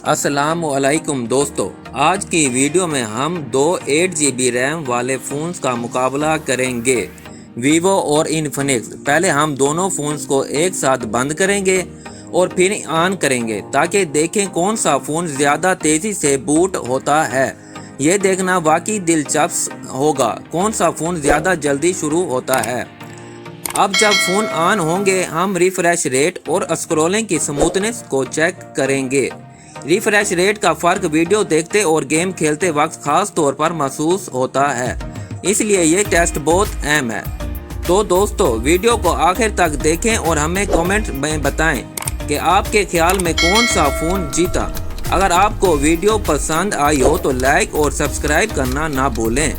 अस्सलामुअलैकुम दोस्तों, आज की वीडियो में हम दो 8 GB रैम वाले फ़ोन्स का मुकाबला करेंगे, वीवो और इन्फिनिक्स। पहले हम दोनों फ़ोन्स को एक साथ बंद करेंगे और फिर ऑन करेंगे ताकि देखें कौन सा फ़ोन ज़्यादा तेज़ी से बूट होता है। ये देखना वाकई दिलचस्प होगा कौन सा फ़ोन ज़्यादा जल्दी शुरू होता है। अब जब फ़ोन ऑन होंगे हम रिफ्रेश रेट और स्क्रॉलिंग की स्मूथनेस को चेक करेंगे। रिफ्रेश रेट का फ़र्क वीडियो देखते और गेम खेलते वक्त खास तौर पर महसूस होता है, इसलिए ये टेस्ट बहुत अहम है। तो दोस्तों, वीडियो को आखिर तक देखें और हमें कमेंट में बताएं कि आपके ख्याल में कौन सा फ़ोन जीता। अगर आपको वीडियो पसंद आई हो तो लाइक और सब्सक्राइब करना ना भूलें।